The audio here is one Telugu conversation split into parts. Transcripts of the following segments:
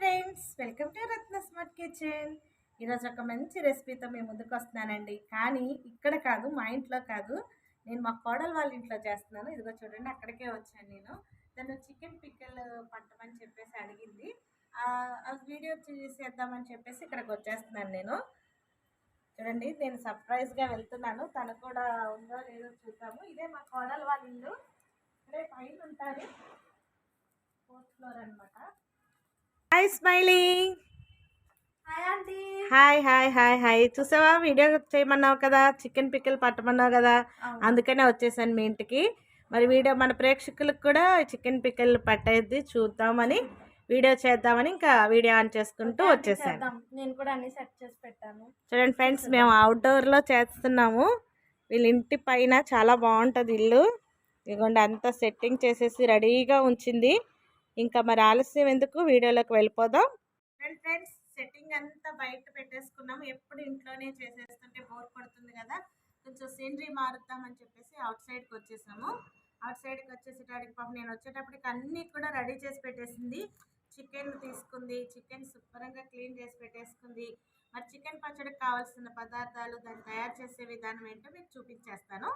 Friends, welcome to Ratna smart kitchen. ఈరోజు ఒక మంచి రెసిపీతో మేము ముందుకు వస్తున్నానండి. కానీ ఇక్కడ కాదు, మా ఇంట్లో కాదు, నేను మా కోడలు వాళ్ళ ఇంట్లో చేస్తున్నాను. ఇదిగో చూడండి, అక్కడికే వచ్చాను నేను. తను చికెన్ పిక్కల్ పట్టమని చెప్పేసి అడిగింది. ఆ వీడియో చేద్దామని చెప్పేసి ఇక్కడికి వచ్చేస్తున్నాను నేను. చూడండి, నేను సర్ప్రైజ్గా వెళ్తున్నాను. తను కూడా ఉందో లేదో చూద్దాము. ఇదే మా కోడలు వాళ్ళ ఇల్లు. ఇక్కడే పైన ఉంటారు, 4th ఫ్లోర్ అనమాట. Hi smiley. Hi hi hi hi. చూసావా, వీడియో చేయమన్నావు కదా, చికెన్ పిక్కల్ పట్టమన్నావు కదా, అందుకనే వచ్చేసాను మీ ఇంటికి. మరి వీడియో మన ప్రేక్షకులకు కూడా చికెన్ పిక్కల్ పట్టేది చూద్దామని, వీడియో చేద్దామని ఇంకా వీడియో ఆన్ చేసుకుంటూ వచ్చేసాను. నేను కూడా అన్ని సెట్ చేసి పెట్టాను. చూడండి ఫ్రెండ్స్, మేము అవుట్డోర్లో చేస్తున్నాము. వీళ్ళ ఇంటి పైన చాలా బాగుంటుంది ఇల్లు. ఇదిగోండి, అంతా సెట్టింగ్ చేసేసి రెడీగా ఉంచింది. ఇంకా మరి ఆలస్యం ఎందుకు, వీడియోలోకి వెళ్ళిపోదాం. ఫ్రెండ్స్, సెట్టింగ్ అంతా బయట పెట్టేసుకున్నాము. ఎప్పుడు ఇంట్లోనే చేసేస్తుంటే బోర్ పడుతుంది కదా, కొంచెం సీనరీ మారుద్దామని చెప్పేసి అవుట్ సైడ్కి వచ్చేసాము. అవుట్ సైడ్కి వచ్చేసేటానికి పాపం నేను వచ్చేటప్పటికి అన్నీ కూడా రెడీ చేసి పెట్టేసింది. చికెన్ తీసుకుంది, చికెన్ శుభ్రంగా క్లీన్ చేసి పెట్టేసుకుంది. మరి చికెన్ పచ్చడికి కావాల్సిన పదార్థాలు, దాన్ని తయారు చేసే విధానం ఏంటో మీకు చూపించేస్తాను.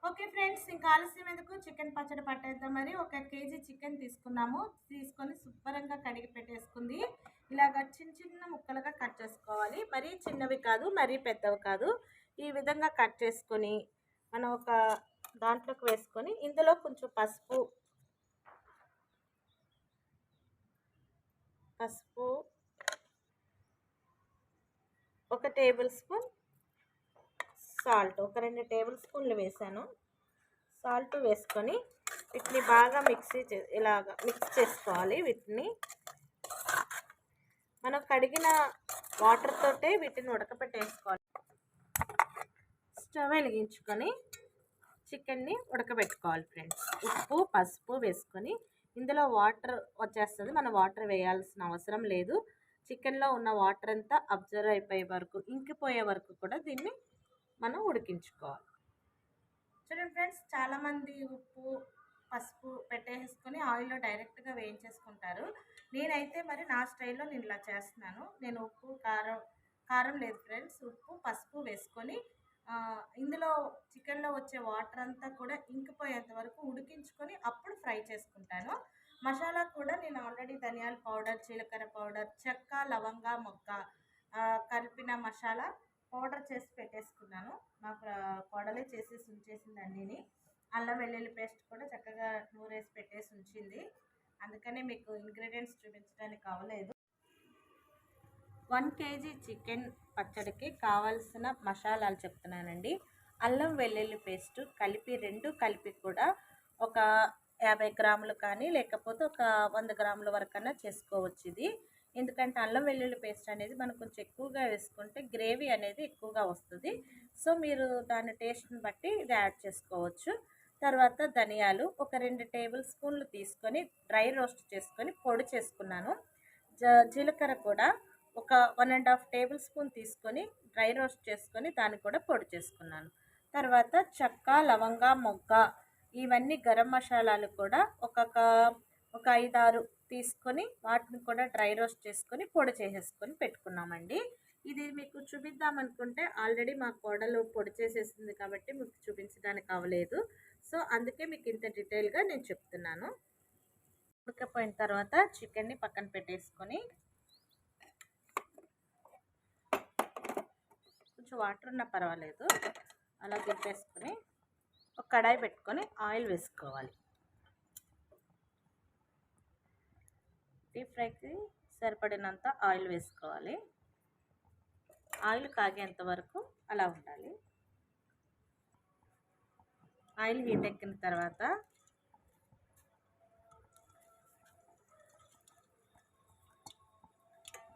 ఓకే ఫ్రెండ్స్, ఇంకా ఆలస్యం ఎందుకు, చికెన్ పచ్చడి పట్టేద్దాం. మరి 1 కేజీ చికెన్ తీసుకొని శుభ్రంగా కడిగి పెట్టేసుకుంది. ఇలాగ చిన్న చిన్న ముక్కలుగా కట్ చేసుకోవాలి. మరీ చిన్నవి కాదు, మరీ పెద్దవి కాదు. ఈ విధంగా కట్ చేసుకొని మనం ఒక దాంట్లోకి వేసుకొని, ఇందులో కొంచెం పసుపు 1 టేబుల్ స్పూన్ సాల్ట్, ఒక 2 టేబుల్ స్పూన్లు వేసాను. సాల్ట్ వేసుకొని వీటిని బాగా మిక్స్ చేసుకోవాలి. వీటిని మనం కడిగిన వాటర్ తోటే వీటిని ఉడకబెట్టేసుకోవాలి. స్టవ్ వెలిగించుకొని చికెన్ని ఉడకబెట్టుకోవాలి ఫ్రెండ్స్. ఉప్పు పసుపు వేసుకొని ఇందులో వాటర్ వచ్చేస్తుంది. మనం వాటర్ వేయాల్సిన అవసరం లేదు. చికెన్లో ఉన్న వాటర్ అంతా అబ్జర్వ్ అయిపోయే వరకు, ఇంకిపోయే వరకు కూడా దీన్ని మనం ఉడికించుకోవాలి. చూడండి ఫ్రెండ్స్, చాలామంది ఉప్పు పసుపు పెట్టేసుకొని ఆయిల్లో డైరెక్ట్గా వేయించేసుకుంటారు. నేనైతే మరి నా స్టైల్లో నేను ఇలా చేస్తున్నాను. నేను ఉప్పు కారం లేదు ఫ్రెండ్స్, ఉప్పు పసుపు వేసుకొని ఇందులో చికెన్లో వచ్చే వాటర్ అంతా కూడా ఇంకిపోయేంత వరకు ఉడికించుకొని అప్పుడు ఫ్రై చేసుకుంటాను. మసాలా కూడా నేను ఆల్రెడీ ధనియాల పౌడర్, జీలకర్ర పౌడర్, చెక్క లవంగ మొగ్గ కలిపిన మసాలా పౌడర్ చేసి పెట్టేసుకున్నాను. మా కోడలే చేసేసి ఉంచేసిందండి. అల్లం వెల్లుల్లి పేస్ట్ కూడా చక్కగా నూరేసి పెట్టేసి ఉంచింది. అందుకనే మీకు ఇంగ్రీడియంట్స్ చూపించడానికి అవ్వలేదు. 1 కేజీ చికెన్ పచ్చడికి కావాల్సిన మసాలాలు చెప్తున్నానండి. అల్లం వెల్లుల్లి పేస్ట్ కలిపి 2 కలిపి కూడా ఒక 50 గ్రాములు కానీ లేకపోతే ఒక 100 గ్రాముల వరకన్నా చేసుకోవచ్చు ఇది. ఎందుకంటే అల్లం వెల్లుల్లి పేస్ట్ అనేది మనం కొంచెం ఎక్కువగా వేసుకుంటే గ్రేవీ అనేది ఎక్కువగా వస్తుంది. సో మీరు దాని టేస్ట్ని బట్టి ఇది యాడ్ చేసుకోవచ్చు. తర్వాత ధనియాలు ఒక 2 టేబుల్ స్పూన్లు తీసుకొని డ్రై రోస్ట్ చేసుకొని పొడి చేసుకున్నాను. జీలకర్ర కూడా ఒక 1.5 టేబుల్ స్పూన్ తీసుకొని డ్రై రోస్ట్ చేసుకొని దాన్ని కూడా పొడి చేసుకున్నాను. తర్వాత చెక్క లవంగ మొగ్గ ఇవన్నీ గరం మసాలాలు కూడా ఒక 5-6 తీసుకొని వాటిని కూడా డ్రై రోస్ట్ చేసుకొని పొడి చేసేసుకొని పెట్టుకున్నామండి. ఇది మీకు చూపిద్దామనుకుంటే ఆల్రెడీ మా కోడలు పొడి చేసేసింది కాబట్టి మీకు చూపించడానికి అవ్వలేదు. సో అందుకే మీకు ఇంత డీటెయిల్గా నేను చెప్తున్నాను. ఉడకపోయిన తర్వాత చికెన్ని పక్కన పెట్టేసుకొని కొంచెం వాటర్ ఉన్నా పర్వాలేదు, అలా దింపేసుకొని ఒక కడాయి పెట్టుకొని ఆయిల్ వేసుకోవాలి. డీప్ ఫ్రైకి సరిపడినంత ఆయిల్ వేసుకోవాలి. ఆయిల్ కాగేంత వరకు అలా ఉండాలి. ఆయిల్ హీట్ ఎక్కిన తర్వాత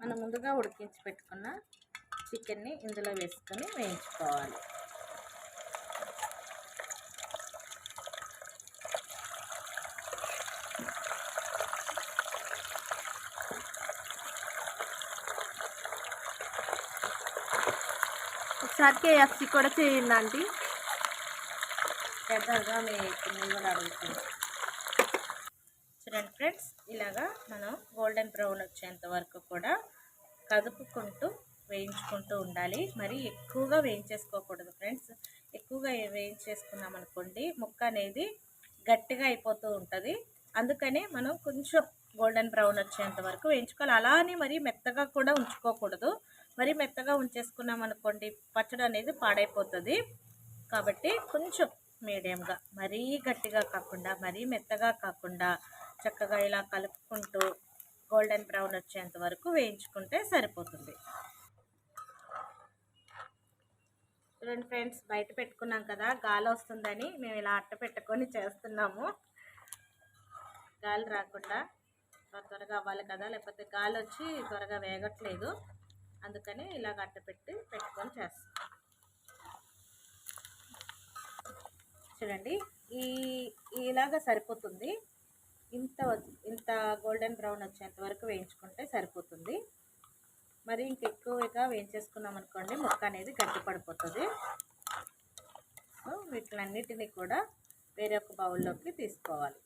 మనం ముందుగా ఉడికించి పెట్టుకున్న చికెన్ని ఇందులో వేసుకొని వేయించుకోవాలి. ఒకసారి కేఎఫ్సీ కూడా చేయండి ఆంటీ. పెద్దగా మీ పిల్లలు కూడా అడుగుతుంది. చూడండి ఫ్రెండ్స్, ఇలాగా మనం గోల్డెన్ గోల్డెన్ బ్రౌన్ వచ్చేంత వరకు కూడా కదుపుకుంటూ వేయించుకుంటూ ఉండాలి. మరి ఎక్కువగా వేయించేసుకోకూడదు ఫ్రెండ్స్. ఎక్కువగా వేయించేసుకున్నాం అనుకోండి ముక్క అనేది గట్టిగా అయిపోతూ ఉంటుంది. అందుకని మనం కొంచెం గోల్డెన్ బ్రౌన్ వచ్చేంత వరకు వేయించుకోవాలి. అలా అని మరీ మెత్తగా కూడా ఉంచుకోకూడదు. మరీ మెత్తగా ఉంచేసుకున్నాం అనుకోండి పచ్చడి అనేది పాడైపోతుంది. కాబట్టి కొంచెం మీడియంగా, మరీ గట్టిగా కాకుండా మరీ మెత్తగా కాకుండా చక్కగా ఇలా కలుపుకుంటూ గోల్డెన్ బ్రౌన్ వచ్చేంత వరకు వేయించుకుంటే సరిపోతుంది. చూడండి ఫ్రెండ్స్, బయట పెట్టుకున్నాం కదా, గాలి వస్తుందని మేము ఇలా అట్ట పెట్టుకొని చేస్తున్నాము. గాలి రాకుండా త్వరగా అవ్వాలి కదా, లేకపోతే గాలి వచ్చి త్వరగా వేగట్లేదు. అందుకని ఇలాగ అట్ట పెట్టుకొని చేస్తాం. చూడండి ఇలాగ సరిపోతుంది. ఇంత గోల్డెన్ బ్రౌన్ వచ్చేంత వరకు వేయించుకుంటే సరిపోతుంది. మరి ఇంకెక్కువగా వేయించేసుకున్నాం అనుకోండి ముక్క అనేది గట్టి పడిపోతుంది. సో వీటిలన్నిటినీ కూడా వేరే ఒక బౌల్లోకి తీసుకోవాలి.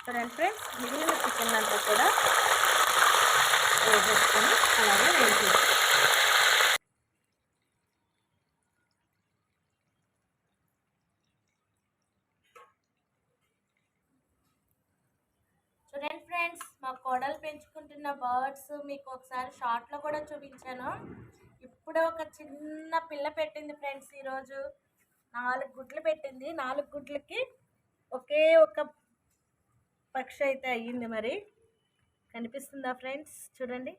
చూడండి ఫ్రెండ్స్, మిగిలిన చికెన్ అంతా కూడా వేసేసుకొని అలాగే వేయించేస్తాం. చూడండి ఫ్రెండ్స్, మా కోడలు పెంచుకుంటున్న బర్డ్స్ మీకు ఒకసారి షార్ట్లో కూడా చూపించాను. ఇప్పుడే ఒక చిన్న పిల్ల పెట్టింది ఫ్రెండ్స్. ఈరోజు 4 గుడ్లు పెట్టింది. 4 గుడ్లకి ఒకే ఒక పక్షి అయితే అయ్యింది. మరి కనిపిస్తుందా ఫ్రెండ్స్? చూడండి.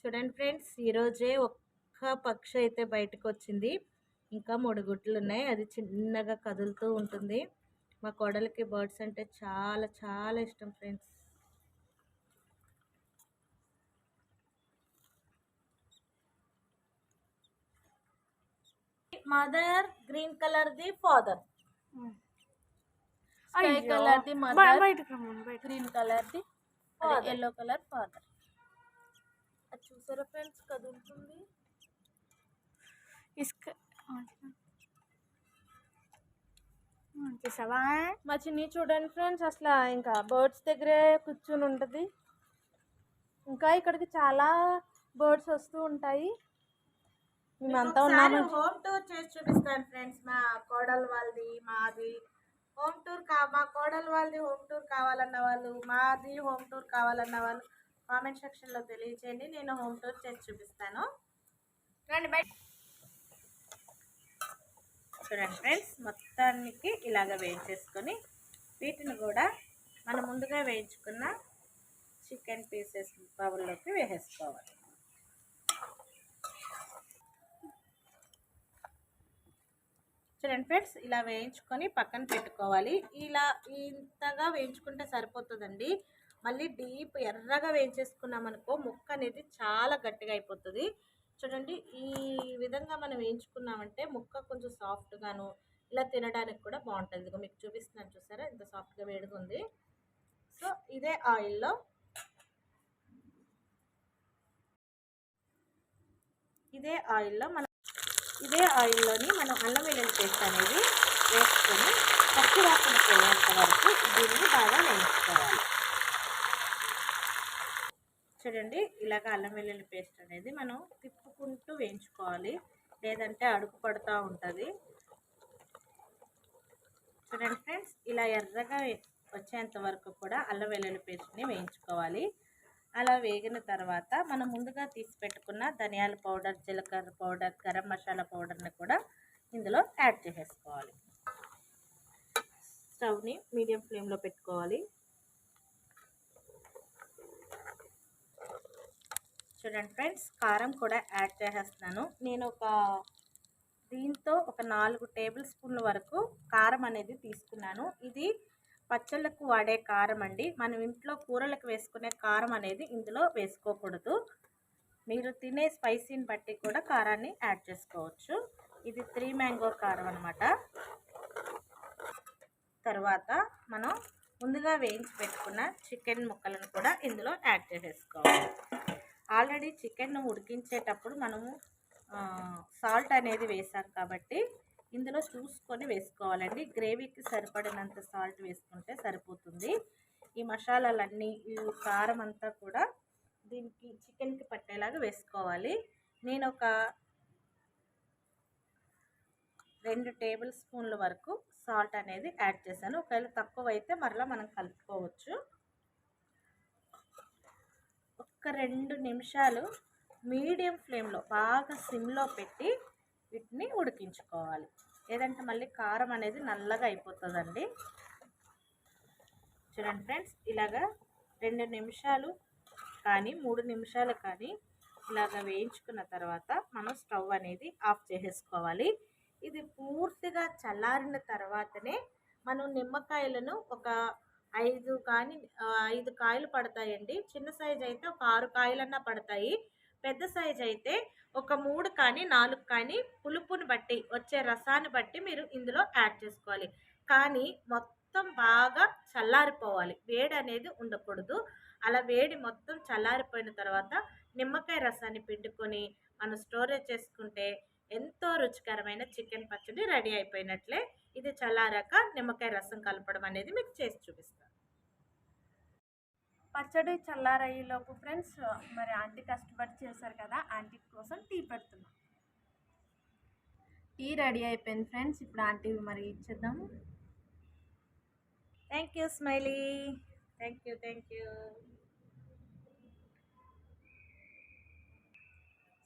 చూడండి ఫ్రెండ్స్, ఈరోజే ఒక్క పక్షి అయితే బయటకు వచ్చింది. ఇంకా 3 గుడ్లు ఉన్నాయి. అది చిన్నగా కదులుతూ ఉంటుంది. మా కోడలికి బర్డ్స్ అంటే చాలా చాలా ఇష్టం friends. Mother green colour the father, sky colour the mother, green colour the yellow colour father. అది చూసారా ఫ్రెండ్స్, కదులుతుంది. చూసావా మా చిన్ని? చూడండి ఫ్రెండ్స్, అసలు ఇంకా బర్డ్స్ దగ్గరే కూర్చుని ఉంటుంది. ఇంకా ఇక్కడికి చాలా బర్డ్స్ వస్తూ ఉంటాయి. మేమంతా ఉన్నాము. హోమ్ టూర్ చేసి చూపిస్తాను ఫ్రెండ్స్. మా కోడలు వాళ్ళది, మాది హోమ్ టూర్ మా కోడలు వాళ్ళది హోమ్ టూర్ కావాలన్న వాళ్ళు, మాది హోమ్ టూర్ కావాలన్న వాళ్ళు కామెంట్ సెక్షన్లో తెలియచేయండి. నేను హోమ్ టూర్ చేసి చూపిస్తాను. రండి బయట. చూడండి ఫ్రెండ్స్, మొత్తానికి ఇలాగ వేయించేసుకొని వీటిని కూడా మనం ముందుగా వేయించుకున్న చికెన్ పీసెస్ బౌల్లోకి వేసేసుకోవాలి. చూడండి ఫ్రెండ్స్, ఇలా వేయించుకొని పక్కన పెట్టుకోవాలి. ఇలా ఇంతగా వేయించుకుంటే సరిపోతుందండి. మళ్ళీ డీప్ ఎర్రగా వేయించేసుకున్నాం అనుకో ముక్క అనేది చాలా గట్టిగా అయిపోతుంది. చూడండి, ఈ విధంగా మనం వేయించుకున్నామంటే ముక్క కొంచెం సాఫ్ట్గాను ఇలా తినడానికి కూడా బాగుంటుంది. ఇదిగో మీకు చూపిస్తున్నాను, చూసారా ఎంత సాఫ్ట్గా వేడిగా ఉంది. సో ఇదే ఆయిల్లోని మనం అల్లం వెల్లుల్లి పేస్ట్ అనేది వేసుకొని పచ్చి వాసన పోయేంత వరకు దీన్ని బాగా వేయించుకోవాలి. చూడండి, ఇలాగ అల్లం వెల్లుల్లి పేస్ట్ అనేది మనం తిప్పుకుంటూ వేయించుకోవాలి, లేదంటే అడుగు పడుతూ ఉంటుంది. చూడండి ఫ్రెండ్స్, ఇలా ఎర్రగా వచ్చేంత వరకు కూడా అల్లం వెల్లుల్లి పేస్ట్ని వేయించుకోవాలి. అలా వేగిన తర్వాత మనం ముందుగా తీసి పెట్టుకున్న ధనియాల పౌడర్, జీలకర్ర పౌడర్, గరం మసాలా పౌడర్ని కూడా ఇందులో యాడ్ చేసేసుకోవాలి. స్టవ్ని మీడియం ఫ్లేమ్లో పెట్టుకోవాలి. చూడండి ఫ్రెండ్స్, కారం కూడా యాడ్ చేసేస్తున్నాను. నేను దీంతో ఒక 4 టేబుల్ స్పూన్ల వరకు కారం అనేది తీసుకున్నాను. ఇది పచ్చళ్ళకు వాడే కారం అండి. మనం ఇంట్లో కూరలకు వేసుకునే కారం అనేది ఇందులో వేసుకోకూడదు. మీరు తినే స్పైసీని బట్టి కూడా కారాన్ని యాడ్ చేసుకోవచ్చు. ఇది 3 మ్యాంగో కారం అనమాట. తర్వాత మనం ముందుగా వేయించి పెట్టుకున్న చికెన్ ముక్కలను కూడా ఇందులో యాడ్ చేసేసుకోవాలి. ఆల్రెడీ చికెన్ ఉడికించేటప్పుడు మనము సాల్ట్ అనేది వేసాం కాబట్టి ఇందులో చూసుకొని వేసుకోవాలండి. గ్రేవీకి సరిపడినంత సాల్ట్ వేసుకుంటే సరిపోతుంది. ఈ మసాలాలన్నీ ఈ కారం అంతా కూడా దీనికి చికెన్కి పట్టేలాగా వేసుకోవాలి. నేను ఒక 2 టేబుల్ స్పూన్ల వరకు సాల్ట్ అనేది యాడ్ చేశాను. ఒకవేళ తక్కువ అయితే మరలా మనం కలుపుకోవచ్చు. ఒక్క 2 నిమిషాలు మీడియం ఫ్లేమ్లో బాగా సిమ్లో పెట్టి వీటిని ఉడికించుకోవాలి. లేదంటే మళ్ళీ కారం అనేది నల్లగా అయిపోతుందండి. చూడండి ఫ్రెండ్స్, ఇలాగా 2 నిమిషాలు కానీ 3 నిమిషాలు కానీ ఇలాగ వేయించుకున్న తర్వాత మనం స్టవ్ అనేది ఆఫ్ చేసేసుకోవాలి. ఇది పూర్తిగా చల్లారిన తర్వాతనే మనం నిమ్మకాయలను ఒక 5 కానీ 5 కాయలు పడతాయండి. చిన్న సైజు అయితే ఒక 6 కాయలన్నా పడతాయి. పెద్ద సైజు అయితే ఒక 3 కానీ 4 కానీ పులుపుని బట్టి వచ్చే రసాన్ని బట్టి మీరు ఇందులో యాడ్ చేసుకోవాలి. కానీ మొత్తం బాగా చల్లారిపోవాలి, వేడి అనేది ఉండకూడదు. అలా వేడి మొత్తం చల్లారిపోయిన తర్వాత నిమ్మకాయ రసాన్ని పిండుకొని మనం స్టోరేజ్ చేసుకుంటే ఎంతో రుచికరమైన చికెన్ పచ్చడి రెడీ అయిపోయినట్లే. ఇది చల్లారాక నిమ్మకాయ రసం కలపడం అనేది మీకు చేసి చూపిస్తాను. పచ్చడి చల్లారయ్యేలోపు ఫ్రెండ్స్ మరి ఆంటీ కష్టపడి చేశారు కదా, ఆంటీ కోసం టీ పెడుతున్నాం. టీ రెడీ అయిపోయింది ఫ్రెండ్స్. ఇప్పుడు ఆంటీ మరి ఇచ్చేద్దాం. Thank you smiley, thank you.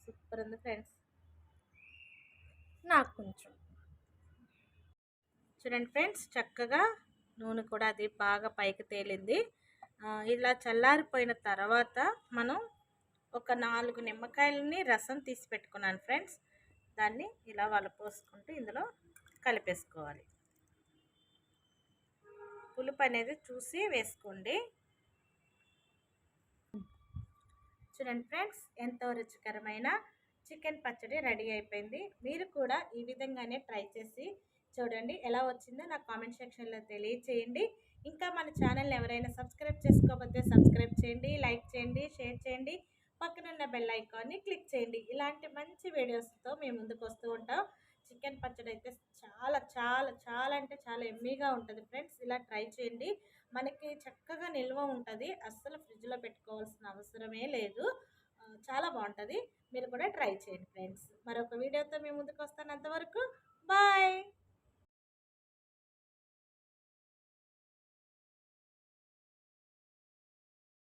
Super ఉంది ఫ్రెండ్స్. నాకు కొంచెం చూడండి ఫ్రెండ్స్, చక్కగా నూనె కూడా అది బాగా పైకి తేలింది. ఇలా చల్లారిపోయిన తర్వాత మనం ఒక 4 నిమ్మకాయలని రసం తీసి పెట్టుకున్నాను ఫ్రెండ్స్. దాన్ని ఇలా వలపోసుకుంటూ ఇందులో కలిపేసుకోవాలి. పులుపు అనేది చూసి వేసుకోండి. చూడండి ఫ్రెండ్స్, ఎంతో రుచికరమైన చికెన్ పచ్చడి రెడీ అయిపోయింది. మీరు కూడా ఈ విధంగానే ట్రై చేసి చూడండి, ఎలా వచ్చిందో నాకు కామెంట్ సెక్షన్లో తెలియచేయండి. ఇంకా మన ఛానల్ని ఎవరైనా సబ్స్క్రైబ్ చేసుకోకపోతే సబ్స్క్రైబ్ చేయండి, లైక్ చేయండి, షేర్ చేయండి, పక్కనున్న బెల్ ఐకాన్ని క్లిక్ చేయండి. ఇలాంటి మంచి వీడియోస్తో మేము ముందుకు వస్తూ ఉంటాం. చికెన్ పచ్చడి అయితే చాలా చాలా చాలా అంటే చాలా ఎమ్మీగా ఉంటుంది ఫ్రెండ్స్. ఇలా ట్రై చేయండి, మనకి చక్కగా నిల్వ ఉంటుంది. అస్సలు ఫ్రిడ్జ్లో పెట్టుకోవాల్సిన అవసరమే లేదు. చాలా బాగుంటుంది. మీరు కూడా ట్రై చేయండి ఫ్రెండ్స్. మరొక వీడియోతో మేము ముందుకు వస్తాను. అంతవరకు బాయ్.